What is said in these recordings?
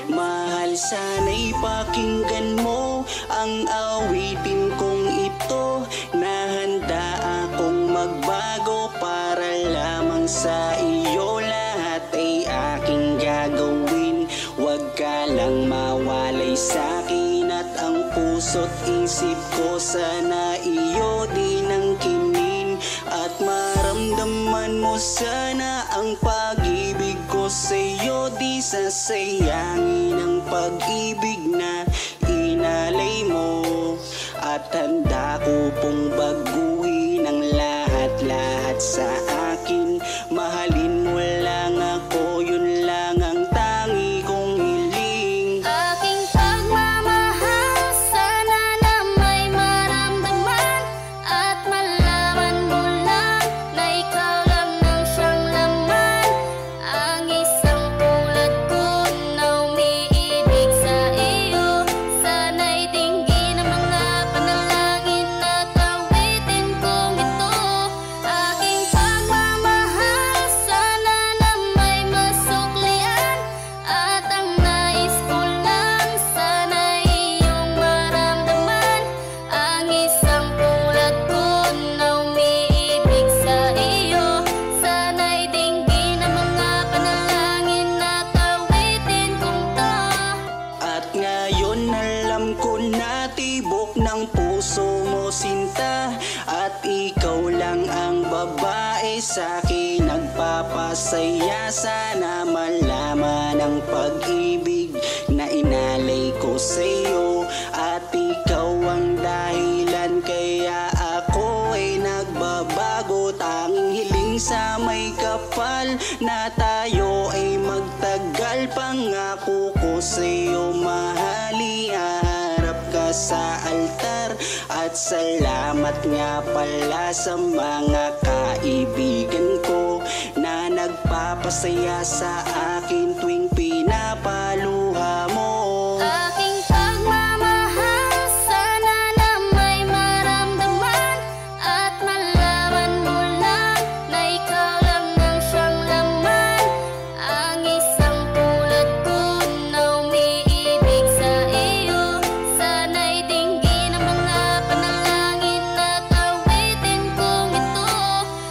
Mahal, sana'y pakinggan mo ang awitin kong ito, na handa akong magbago para lamang sa iyo. Lahat ay aking gagawin, huwag ka lang mawalay sa'kin. At ang puso't isip ko sana iyo din ang kinin, at maramdaman mo sana ang pag-ibig ko sa'yo. Di sasayangin ang pag-ibig na inalay mo, at handa ko pong baguhin ang lahat-lahat sa akin. Mahalin mo lang ako, yun lang ang tangi kong hiling. Aking pagmamahal, sana na may maramdaman, at malaman mo lang na ikaw lang ang siyang laman. Ang isang tulad ko na umiibig sa iyo, sana'y dinggin ang mga panalangin at awitin kong ito. Aking pagmamahal, sana na may masuklian, at ang nais ko lang sana'y iyong maramdaman. Ang isang tulad ko na umiibig sa iyo, sana'y dinggin ang mga panalangin at awitin kong to. At ngayon alam ko na tibok ng puso mo sinta, at ikaw lang ang babae sa'kin nagpapasaya. Sana malaman ang pag-ibig na inalay ko sa'yo, at ikaw ang dahilan kaya ako ay nagbabago. Tanging hiling sa may kapal na tayo ay magtagal. Pangako ko sa'yo, mahali, haharap ka sa altar. At salamat nga pala sa mga kaibigan ko na nagpapasaya sa akin tuwing pinapaluha mo. Aking pagmamahal, sana na may maramdaman, at malaman mo lang na ikaw lang ang siyang laman. Ang isang tulad ko na umiibig sa iyo, sana'y dinggin ang mga panalangin at awitin kong ito.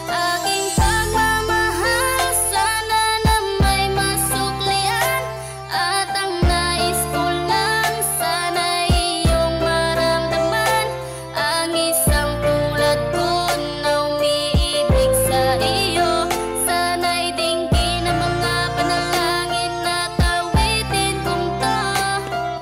Aking pagmamahal, sana na may masuklian, at ang nais ko lang sana'y iyong maramdaman. Ang isang tulad ko na umiibig sa iyo, sana'y dinggin ang mga panalangin at awitin kong to.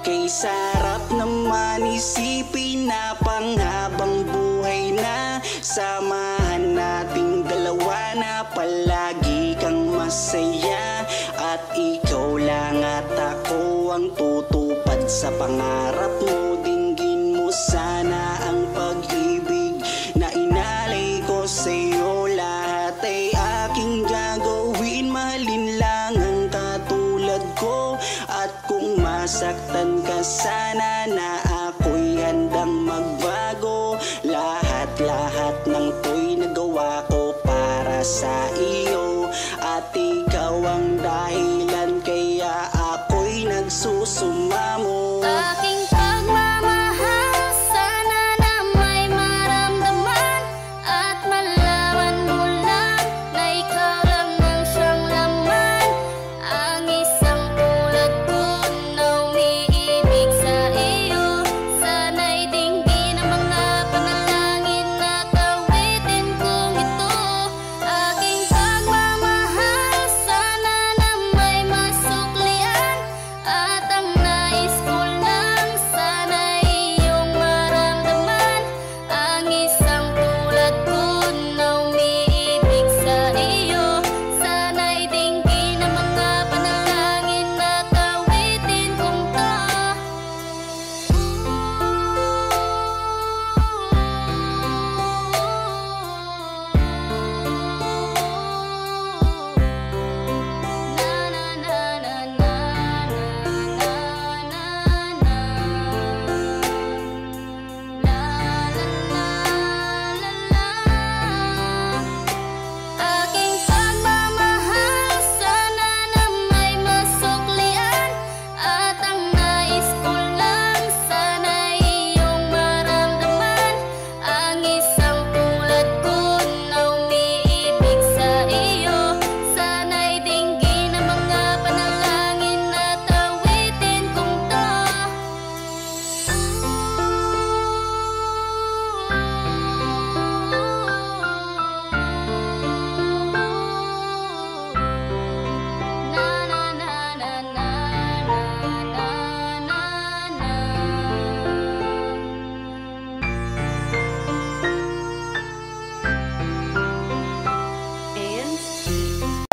Kay sarap naman isipin na panghabang buhay na samahan nating dalawa, na palagi kang masaya. At ikaw lang at ako ang tutupad sa pangarap mo. Dinggin mo sana ang pag-ibig na inalay ko sa'yo. Lahat ay aking gagawin, mahalin lang ang katulad ko. At kung masaktan ka sana, na ako'y handang magbago. Lahat-lahat ng to'y nagawa ko para sa iyo, at ikaw ang dahilan kaya ako'y nagsusumamo. Aking pagmamahal, sana na may maramdaman, at malaman mo lang na ikaw lang ang siyang laman. Ang isang tulad ko na umiibig sa iyo, sana'y dinggin ang mga panalangin at awitin kong ito. Aking pagmamahal, sana na may masuklian, at ang nais ko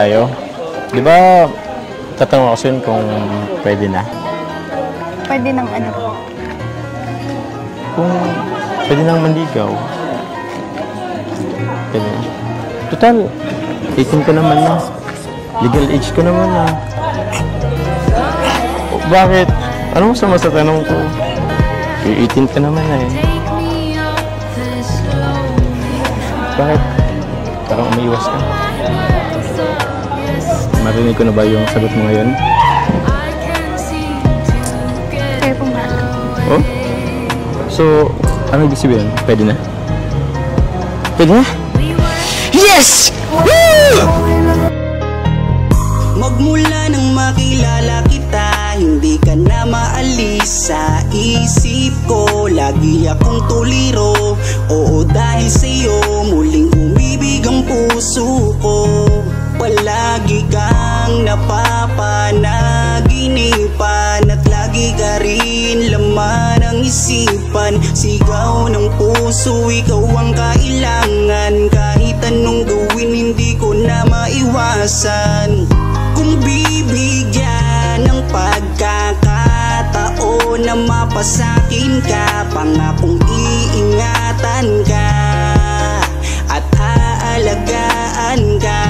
tayo. Di ba, tatanong ako sa'yo kung pwede na? Pwede ng ano? Kung pwede nang manligaw. Pwede na. Total, 18 ka naman na. Legal age ka naman na. Bakit? Anong masama sa tanong ko? 18 ka naman na eh. Bakit? Parang umiiwas ka. Marinig ko na ba yung sagot mo ngayon? Kaya po nga. Oh? So, ano ibig sabihin? Pwede na? Pwede na? Yes! Woo! Magmula nang makilala kita, hindi ka na maalis sa isip ko. Lagi akong tuliro, oo dahil sa'yo muling umibig ang puso ko. Palagi kang napapanaginipan at lagi ka rin laman ng isipan. Sigaw ng puso, ikaw ang kailangan. Kahit anong gawin, hindi ko na maiwasan. Kung bibigyan ng pagkakataon na mapasakin ka, pangakong iingatan ka at aalagaan ka.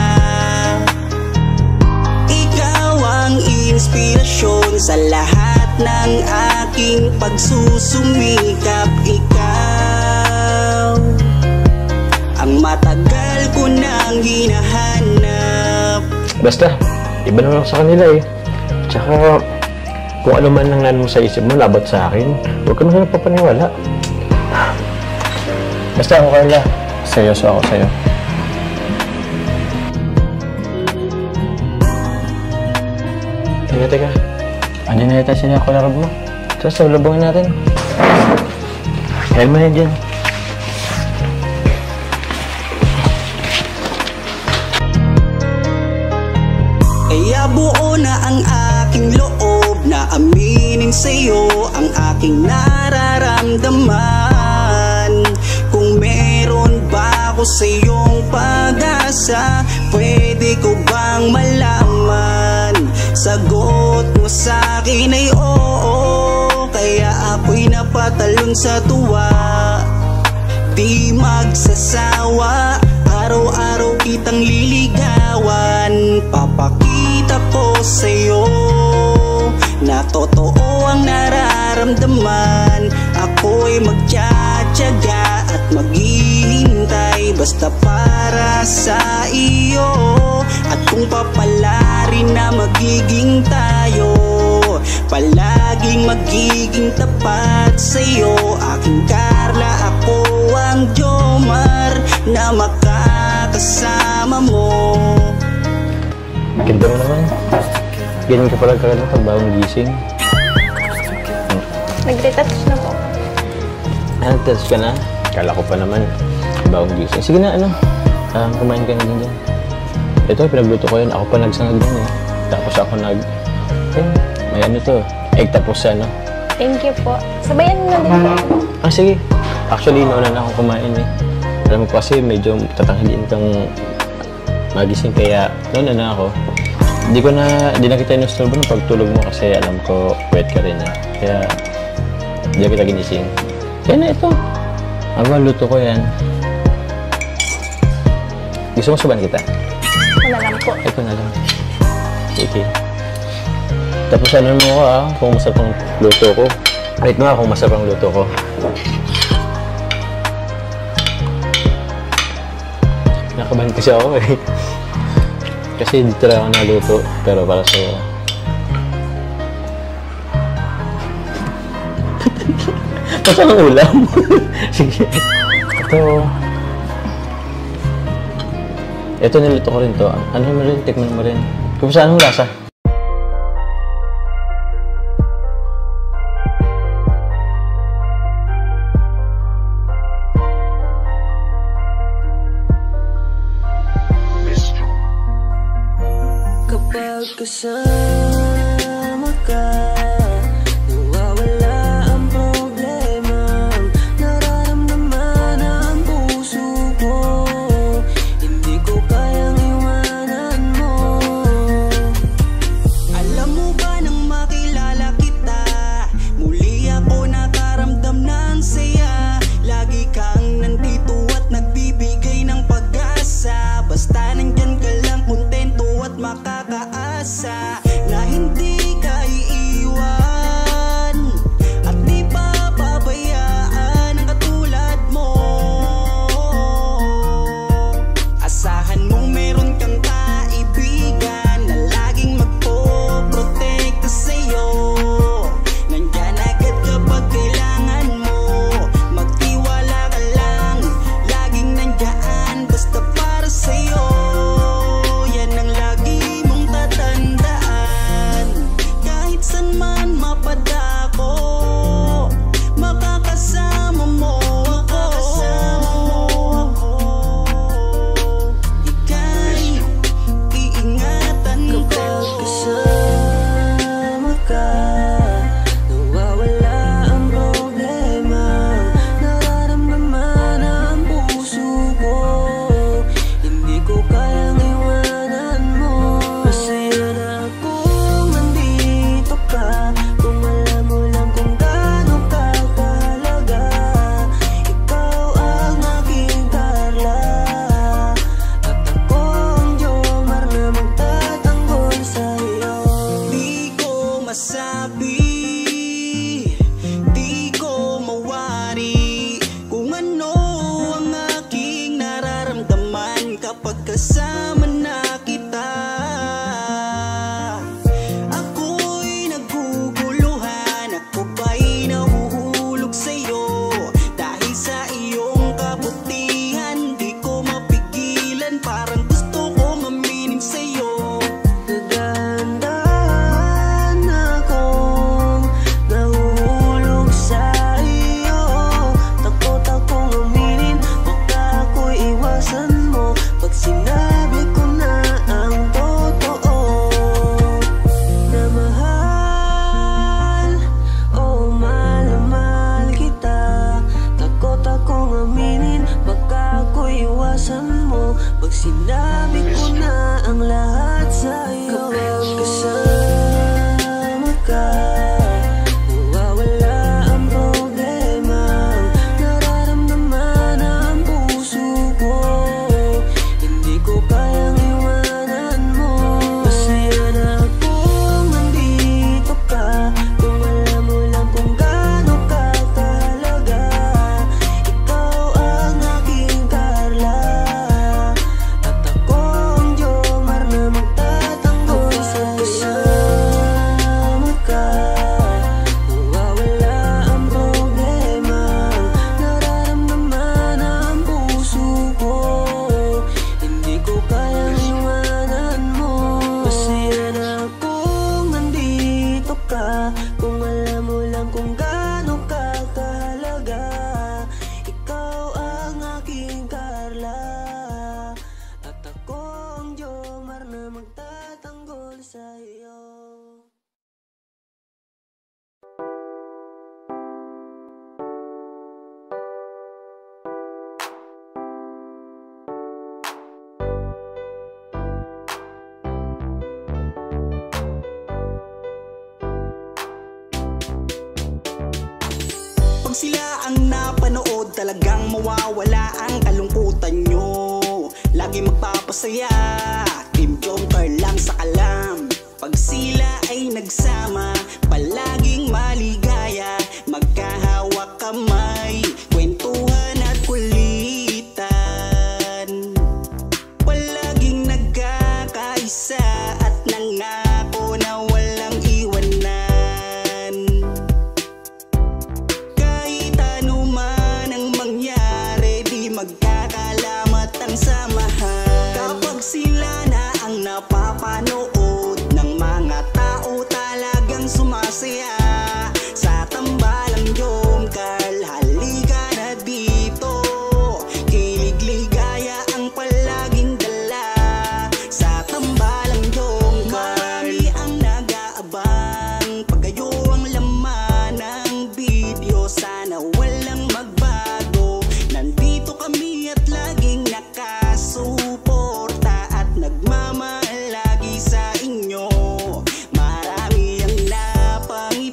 Ikaw ang inspirasyon sa lahat ng aking pagsusumikap. Ikaw ang matagal ko nang hinahanap. Basta, iba naman ako sa kanila eh. Tsaka, kung ano man ang mo sa isip mo, labat sa akin, huwag ka na papaniwala. Basta ako, Carla. Seryoso ako sa'yo. Teka. Andiyan na yata sila kolarab mo. Tara, sabulabungin natin. Kaya mo yan dyan. Kaya buo na ang aking loob na aminin sa'yo ang aking nararamdaman. Kung meron ba ako sa'yong pag-asa, pwede ko bang malaman? Sagot mo sa'kin ay oo, kaya ako'y napatalon sa tuwa. Di magsasawa, araw-araw kitang liligawan. Papakita ko sa'yo na totoo ang nararamdaman. Ako'y magtsatsaga at maghihintay basta para sa iyo. At kung papalarin na magiging tayo, palaging magiging tapat sa'yo. Aking Carla, ako ang Jomar na makakasama mo. Ganda mo naman. Ganyan ka pala kagad pag bagong gising. Nag-retouch na po. Nag-touch ka na? Kala ko pa naman. Bagong gising. Sige na, kumain ka na din dyan. Ito, pinagluto ko yun. Ako pa nagsangag din eh. Tapos ako may ano to, egg tapos ano. Thank you po. Sabayan mo na din po. Sige. Actually, nauna na akong kumain eh. Alam ko kasi medyo tatanghalin kang magising kaya nauna na ako. Di na kita inusturbo ng pagtulog mo kasi alam ko wet ka rin eh. Kaya di na kita ginising. Kaya na ito. Luto ko yan. Gusto mo suban kita? Ito na lang po. Ito na lang. Sige. Tapos ano mo ko kung masarap ang luto ko. Wait mo kung masarap ang luto ko. Nakabahan kasi ako eh. Kasi dito lang ako naluto, pero para sa'yo. Pasang ang ulam? Sige. Ito niluto ko rin to. Ano mo rin? Tikman mo rin. Kung saan ang lasa? Kapag kasama ka, nawawala ang problema. Nararamdaman ang puso ko, hindi ko kayang iwanan mo. mapadako, makakasama mo ako. Ika'y iingatan ko. Kapag kasama ka, nawawala ang problema. Nararamdaman ang puso ko, hindi ko kayang iwanan mo. Masaya na akong nandito ka, kung alam mo lang kung gaano ka kahalaga. Ikaw ang aking Carla, at ako ang Jomar na magtatanggol sa'yo. Di ko masabi, di ko mawari kung ano ang aking nararamdaman kapag kasama na kita. Ako'y naguguluhan, ako ba'y nahuhulog sa'yo. Dahil sa iyong kabutihan, di ko mapigilan, parang gusto kong aminin sa'yo. Dahan-dahan akong nahuhulog sa iyo. Takot akong aminin, baka ako'y iwasan mo pag sinabi ko na ang totoo. Na mahal, oh mahal na mahal kita. Takot akong aminin, baka ako'y iwasan mo pag sinabi ko na ang lahat sa'yo. Kapag kasama ka, nawawala ang problema. Nararamdaman ang puso ko, hindi ko kayang iwanan mo. Masaya na akong nandito ka, kung alam mo lang kung gaano ka kahalaga. Ikaw ang aking Carla, at ako ang Jomar na magtatanggol sa'yo. Kasama ka, nawawala ang problema. Nararamdaman ang puso ko, hindi ko kayang iwanan mo. Masaya na akong nandito ka, kung alam mo lang kung gaano ka kahalaga. Ikaw ang aking Carla, at ako ang Jomar na magtatanggol sa'yo. Pag sila ang napanood, talagang mawawala ang kalungkutan nyo. Lagi magpapasaya, Team Jomcar lang sa kalam. Pag sila ay nagsama, palaging maligaya. Magkahawak kamay, kwentuhan at kulitan. Palaging nagkakaisa at nangako na walang iwanan. Kahit ano man ang mangyari, di magkakalamat ang samahan. Kapag sila na ang napapanood ng mga tao, talagang sumasaya sa tambalang Jomcar. Halika na dito, kilig-ligaya ang palaging dala sa tambalang Jomcar. Marami ang nag-aabang pag kayo ang laman ng video. Sana walang magbago, nandito kami at laging nakasuporta at nagmamahal lagi sa inyo. Marami ang napangiti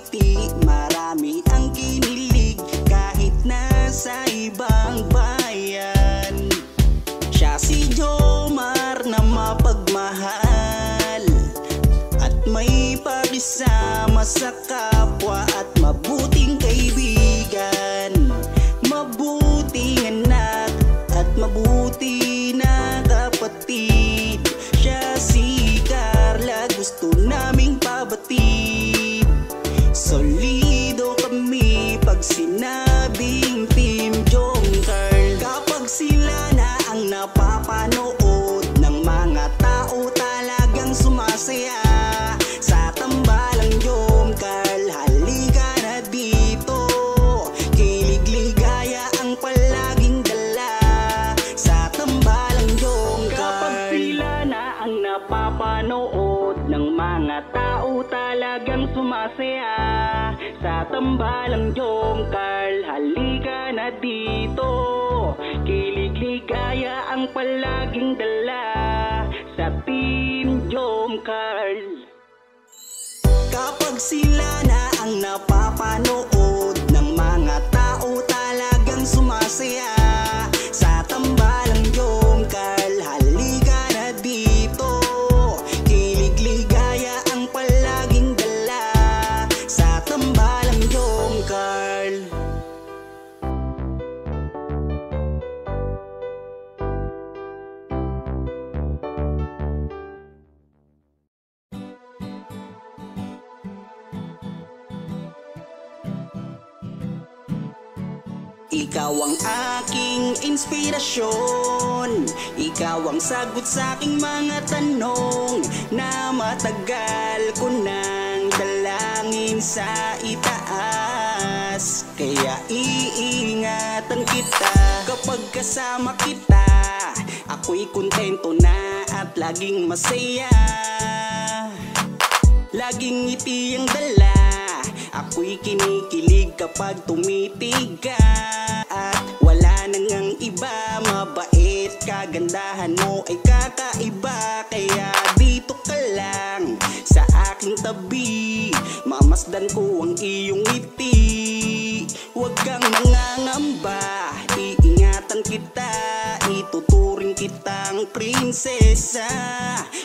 sumasaya sa tambalang Jom Carl. Halika na dito, kilig ligaya ang palaging dala sa Team Jom Carl. Kapag sila na ang napapanood ng mga tao, talagang sumasaya sa tambalang Jom Carl. Halika na dito, kilig ligaya ang palaging dala sa tambalang Jom Carl. Ikaw ang aking inspirasyon, ikaw ang sagot sa aking mga tanong na matagal ko nang dalangin sa itaas. Kaya iingatan kita kapag kasama kita, ako'y kontento na at laging masaya. Laging ngiti ang dala, ako'y kinikilig kapag tumitig ka. At wala nang ang iba, mabait, kagandahan mo ay kakaiba. Kaya dito ka lang sa aking tabi, mamasdan ko ang iyong ngiti. Huwag kang nangangamba, iingatan kita, ituturing kitang prinsesa.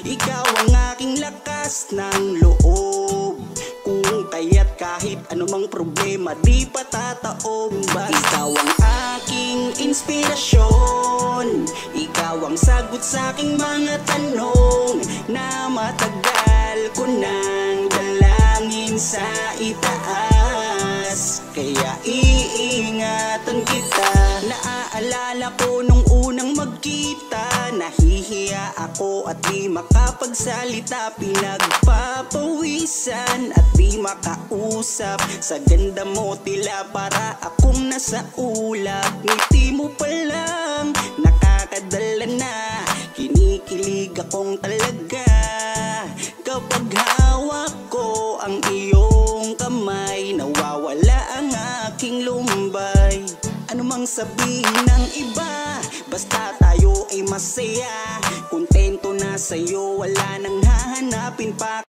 Ikaw ang aking lakas ng loob, kung kaya't kahit anumang problema di patataob. Ikaw ang aking inspirasyon, ikaw ang sagot sa aking mga tanong na matagal ko nang dalangin sa itaas. Kaya iingatan kita. Naaalala ko nung unang magkita, nahihiya ako at di makapagsalita. Pinagpapawisan at di makausap, sa ganda mo tila para akong nasa ulap. Ngiti mo pa lang nakakadala na, kinikilig akong talaga. Kapag hawak ko ang iyong kamay, nawawala ang aking lumbay. Ano mang sabihin ng iba, basta tayo ay masaya. Kontento na sa'yo, wala nang hahanapin pa.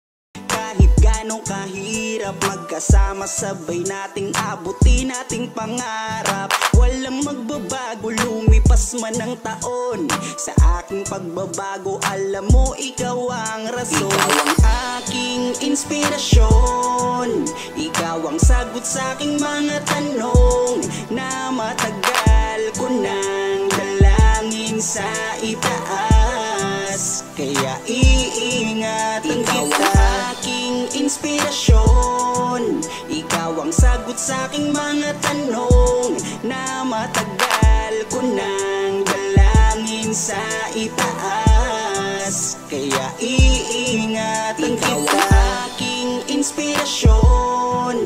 Kahit ganong kahirap, magkasama sabay nating abutin nating pangarap. Walang magbabago, lumipas man ang taon, sa aking pagbabago alam mo ikaw ang rason. Ikaw ang aking inspirasyon, ikaw ang sagot sa aking mga tanong na matagal ko nang dalangin sa itaas. Kaya iingatan kita. Ikaw ang aking inspirasyon, ikaw ang sagot sa aking mga tanong na matagal ko nang dalangin sa itaas. Kaya iingatan kita. Ikaw ang aking inspirasyon,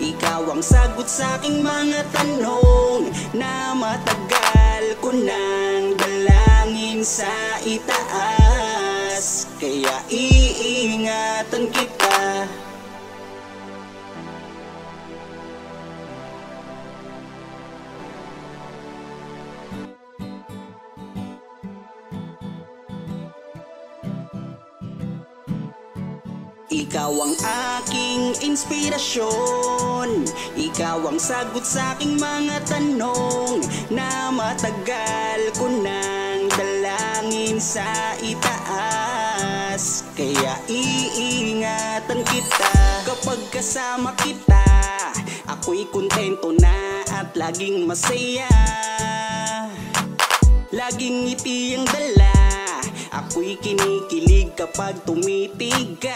ikaw ang sagot sa aking mga tanong na matagal ko nang dalangin sa itaas. Kaya iingatan kita. Ikaw ang aking inspirasyon, ikaw ang sagot sa aking mga tanong na matagal ko nang dalangin sa itaas. Kaya iingatan kita kapag kasama kita, ako'y kontento na at laging masaya. Laging ngiti ang dala, ako'y kinikilig kapag tumitig ka.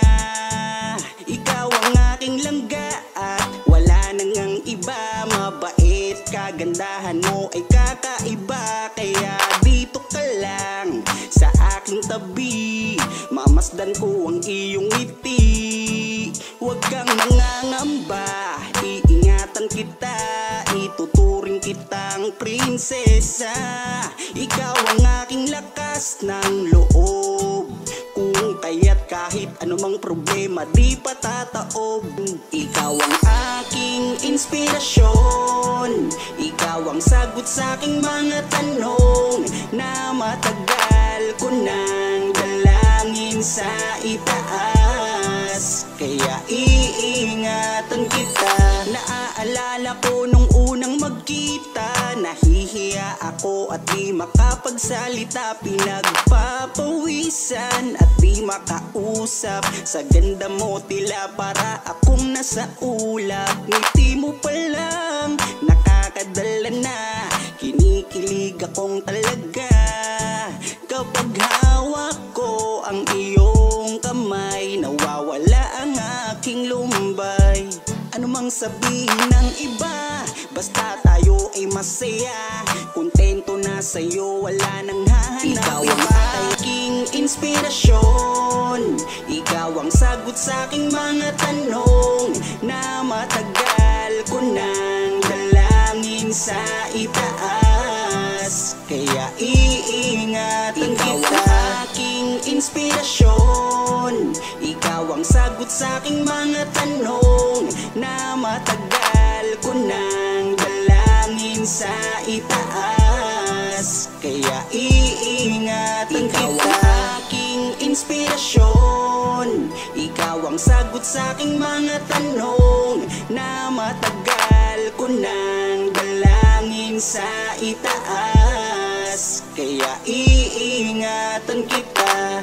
Ikaw ang aking langga at wala nang ang iba, mabait, kagandahan mo ay kakaiba. Kaya dito ka lang sa aking tabi, mamasdan ko ang iyong ngiti. Huwag kang nangangamba, iingatan kita, ituturing kitang prinsesa. Ikaw ang aking lakas ng loob, kung kaya't kahit ano namang problema di patataob. Ikaw ang aking inspirasyon, ikaw ang sagot sa aking mga tanong na matagal ko nang dalangin sa itaas. Kaya iingatan kita. Naaalala ko nung unang magkita, nahihiya ako at di makapagsalita. Pinagpapawisan at di makausap. Sa ganda mo tila para akong nasa ulap. Ngiti mo pa lang nakakadala na, kinikilig akong talaga. Kapag hawak ko ang iyong kamay, nawawala ang aking lumbay. Ano mang sabihin ng iba, basta tayo ay masaya. Kontento na sa'yo, wala nang hahanap. Ikaw ang aking inspirasyon, ikaw ang sagot sa aking mga tanong na matagal ko nang dalangin sa itaas. Kaya iingatan kita. Ikaw ang aking inspirasyon, ikaw ang sagot sa aking mga tanong na matagal ko nang dalangin sa itaas. Kaya iingatan kita. Ikaw ang aking inspirasyon, ikaw ang sagot sa aking mga tanong na matagal ko nang dalangin sa itaas. Kaya iingatan kita.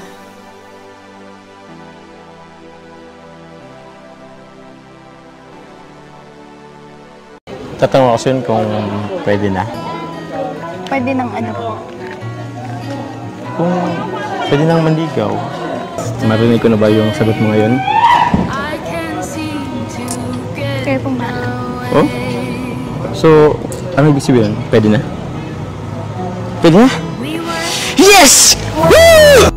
Tatanong ako sa'yo kung pwede na. Pwede ng ano po? Kung pwede nang manligaw. Marinig ko na ba yung sagot mo ngayon? Kayo pong bahala. Oh? So, ano ibig sabihin? Pwede na? Pwede na? Yes! Woo!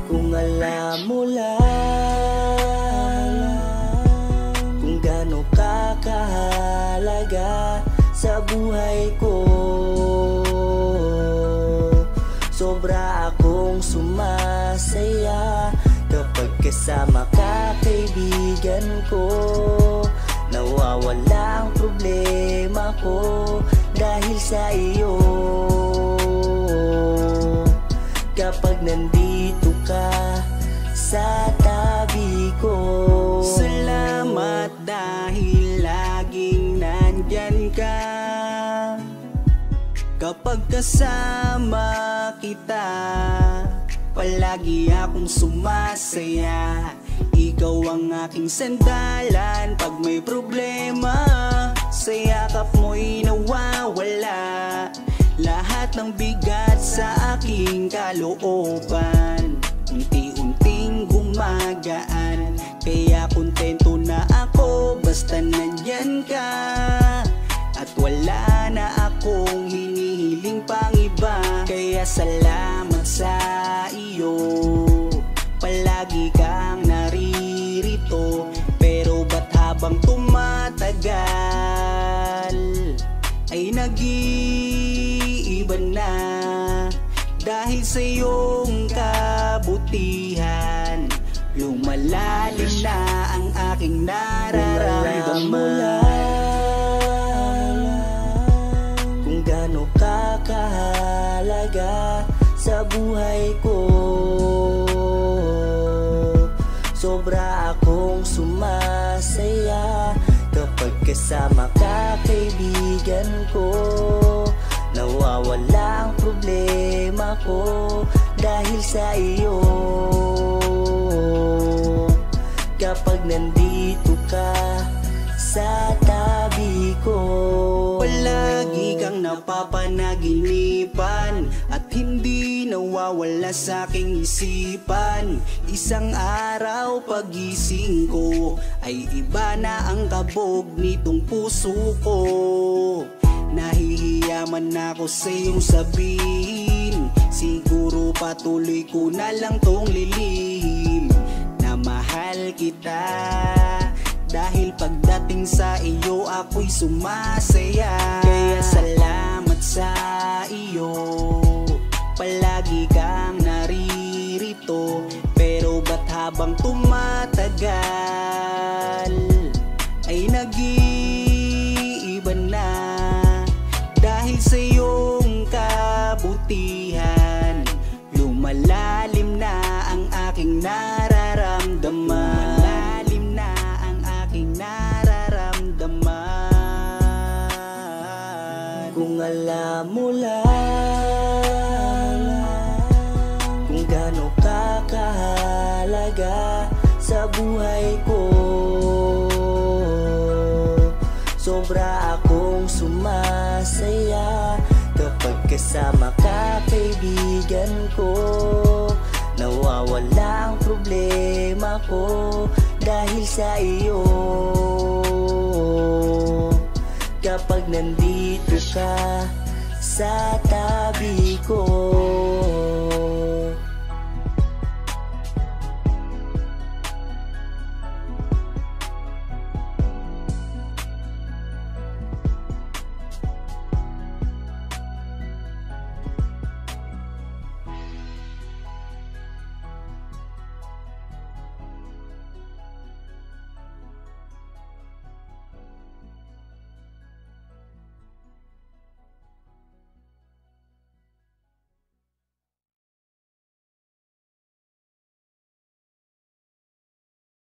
Kung alam mo lang kung gaano ka kahalaga sa buhay ko, sobra akong sumasaya kapag kasama ka, kaibigan ko. Nawawala ang problema ko dahil sa iyo. Kapag nandito ka sa tabi ko, salamat dahil laging nandyan ka. Kapag kasama kita, palagi akong sumasaya. Ikaw ang aking sandalan pag may problema. Sa yakap mo'y nawawala lahat ng bigat sa aking kalooban. Unti-unting gumagaan, kaya kontento na ako basta nandyan ka. At wala na akong hinihiling pang iba. Kaya salamat sa iyo, palagi kang naririto. Pero ba't habang tumatagal ay nag-iiba na? Dahil sa iyong kabutihan, lumalalim na ang aking nararamdaman. Kung gaano ka kahalaga sa buhay ko, sobra akong sumasaya kapag kasama ka, kaibigan ko. Nawawala ang problema ko dahil sa iyo. Kapag nandito ka sa tabi ko, Palagi kang napapanaginipan at hindi nawawala sa aking isipan. Isang araw pagising ko ay iba na ang kabog nitong puso ko. Nahihiyaman ako sa iyong sabihin, siguro patuloy ko na lang tong lilihim na mahal kita. Dahil pagdating sa iyo ako'y sumasaya. Kaya salamat sa iyo, palagi kang naririto. Pero ba't habang tumatagal ay nag-iiba na? Dahil sa iyong kabutihan, lumalalim na ang aking nararamdaman. Kung alam mo lang kung gaano ka kahalaga sa buhay ko, sobra akong sumasaya kapag kasama ka, kaibigan ko. Nawawala ang problema ko dahil sa iyo. Kapag nandito ka sa tabi ko,